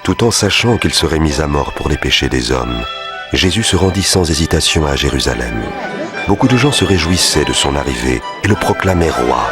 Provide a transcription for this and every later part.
Tout en sachant qu'il serait mis à mort pour les péchés des hommes, Jésus se rendit sans hésitation à Jérusalem. Beaucoup de gens se réjouissaient de son arrivée et le proclamaient roi.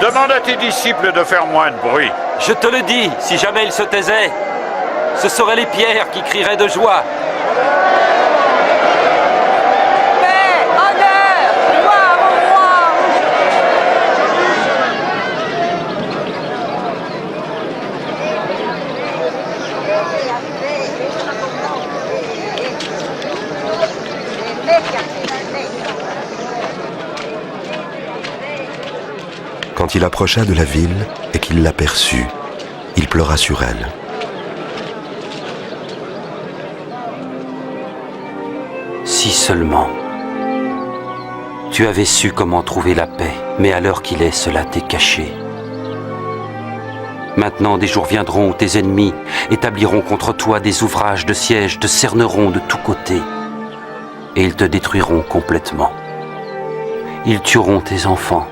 Demande à tes disciples de faire moins de bruit. Je te le dis, si jamais ils se taisaient, ce seraient les pierres qui crieraient de joie. Paix, honneur, gloire au roi. Quand il approcha de la ville et qu'il l'aperçut, il pleura sur elle. Si seulement tu avais su comment trouver la paix, mais à l'heure qu'il est, cela t'est caché. Maintenant, des jours viendront où tes ennemis établiront contre toi des ouvrages de siège, te cerneront de tous côtés, et ils te détruiront complètement. Ils tueront tes enfants,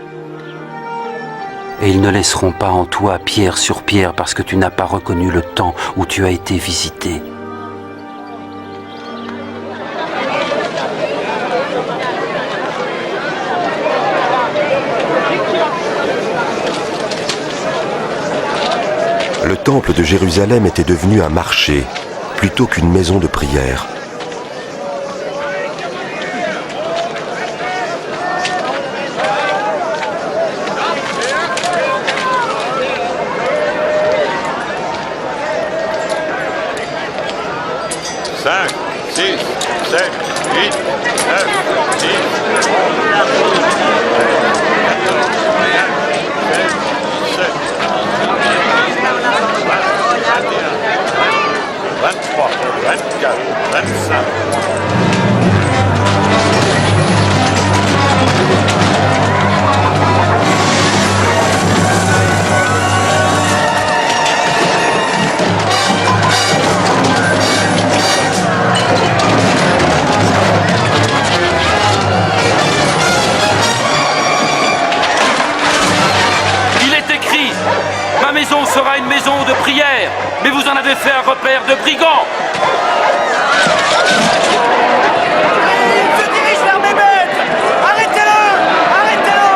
et ils ne laisseront pas en toi pierre sur pierre parce que tu n'as pas reconnu le temps où tu as été visité. Le temple de Jérusalem était devenu un marché plutôt qu'une maison de prière. Cinq, 6, 7, 8, 9, 10, 23, 24, 25. Ma maison sera une maison de prière, mais vous en avez fait un repère de brigands. Il se dirige vers mes maîtres. Arrêtez-le! Arrêtez-le!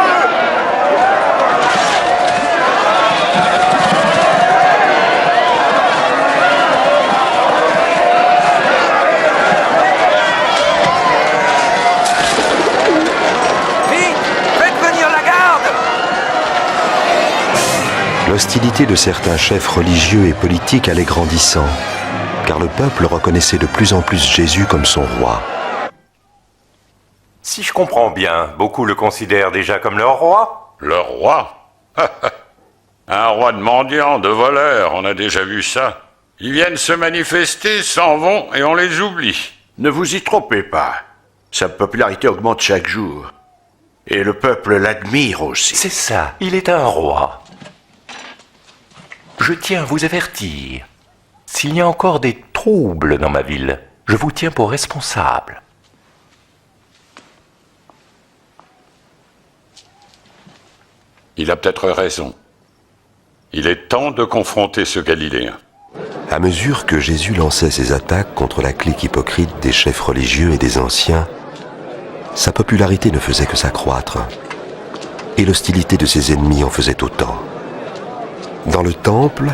Vite! Faites venir la garde! L'hostilité de certains chefs religieux et politiques allait grandissant, car le peuple reconnaissait de plus en plus Jésus comme son roi. Si je comprends bien, beaucoup le considèrent déjà comme leur roi. Le roi? Un roi de mendiants, de voleurs, on a déjà vu ça. Ils viennent se manifester, s'en vont et on les oublie. Ne vous y trompez pas. Sa popularité augmente chaque jour. Et le peuple l'admire aussi. C'est ça, il est un roi. Je tiens à vous avertir. S'il y a encore des troubles dans ma ville, je vous tiens pour responsable. Il a peut-être raison. Il est temps de confronter ce Galiléen. À mesure que Jésus lançait ses attaques contre la clique hypocrite des chefs religieux et des anciens, sa popularité ne faisait que s'accroître, et l'hostilité de ses ennemis en faisait autant. Dans le temple,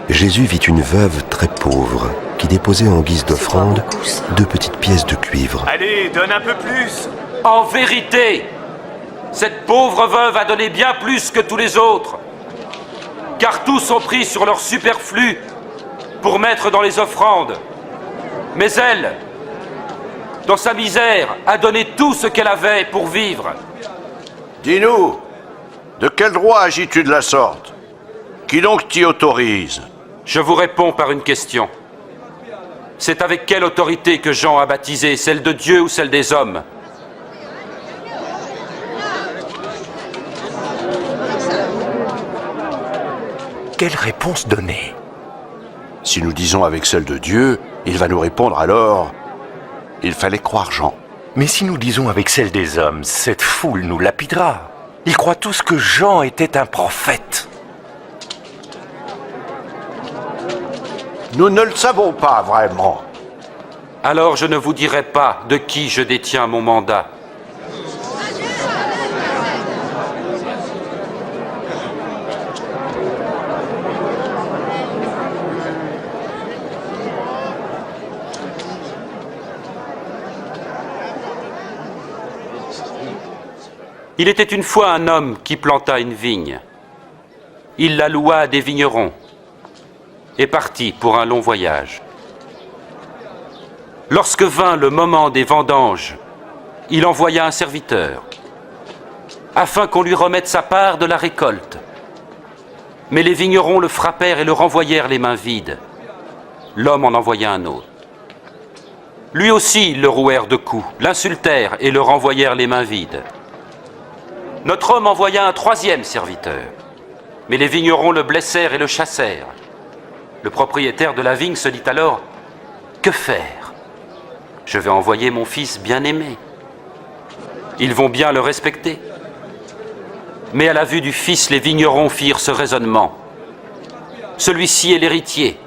Jésus vit une veuve très pauvre qui déposait en guise d'offrande 2 petites pièces de cuivre. Allez, donne un peu plus. En vérité, cette pauvre veuve a donné bien plus que tous les autres, car tous ont pris sur leur superflu pour mettre dans les offrandes. Mais elle, dans sa misère, a donné tout ce qu'elle avait pour vivre. Dis-nous, De quel droit agis-tu de la sorte? Qui donc t'y autorise? Je vous réponds par une question. C'est avec quelle autorité que Jean a baptisé, celle de Dieu ou celle des hommes? Quelle réponse donner? Si nous disons avec celle de Dieu, il va nous répondre alors... Il fallait croire Jean. Mais si nous disons avec celle des hommes, cette foule nous lapidera. Ils croient tous que Jean était un prophète. Nous ne le savons pas vraiment. Alors je ne vous dirai pas de qui je détiens mon mandat. Il était une fois un homme qui planta une vigne. Il la loua à des vignerons et partit pour un long voyage. Lorsque vint le moment des vendanges, il envoya un serviteur afin qu'on lui remette sa part de la récolte. Mais les vignerons le frappèrent et le renvoyèrent les mains vides. L'homme en envoya un autre. Lui aussi, ils le rouèrent de coups, l'insultèrent et le renvoyèrent les mains vides. Notre homme envoya un troisième serviteur, mais les vignerons le blessèrent et le chassèrent. Le propriétaire de la vigne se dit alors « Que faire? Je vais envoyer mon fils bien-aimé. Ils vont bien le respecter. » Mais à la vue du fils, les vignerons firent ce raisonnement. « Celui-ci est l'héritier.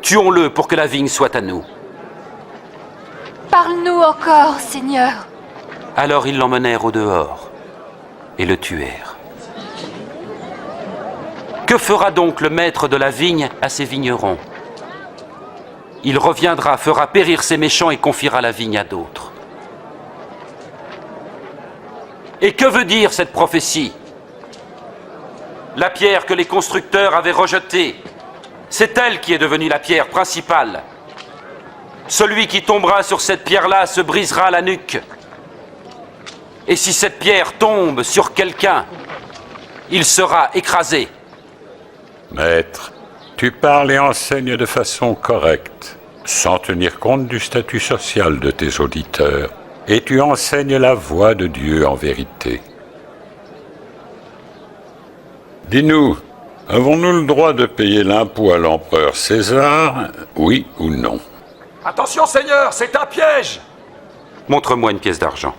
Tuons-le pour que la vigne soit à nous. » Parle-nous encore, Seigneur. Alors ils l'emmenèrent au dehors et le tuèrent. Que fera donc le maître de la vigne à ses vignerons? Il reviendra, fera périr ses méchants et confiera la vigne à d'autres. Et que veut dire cette prophétie? La pierre que les constructeurs avaient rejetée, c'est elle qui est devenue la pierre principale. Celui qui tombera sur cette pierre-là se brisera la nuque. Et si cette pierre tombe sur quelqu'un, il sera écrasé. Maître, tu parles et enseignes de façon correcte, sans tenir compte du statut social de tes auditeurs, et tu enseignes la voie de Dieu en vérité. Dis-nous, avons-nous le droit de payer l'impôt à l'empereur César, oui ou non? Attention, Seigneur, c'est un piège! Montre-moi une pièce d'argent.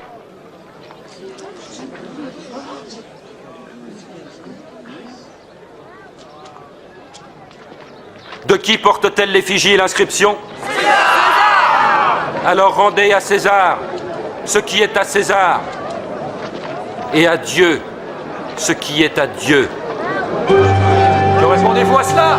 De qui porte-t-elle l'effigie et l'inscription? César! Alors rendez à César ce qui est à César, et à Dieu ce qui est à Dieu. Que répondez-vous à cela?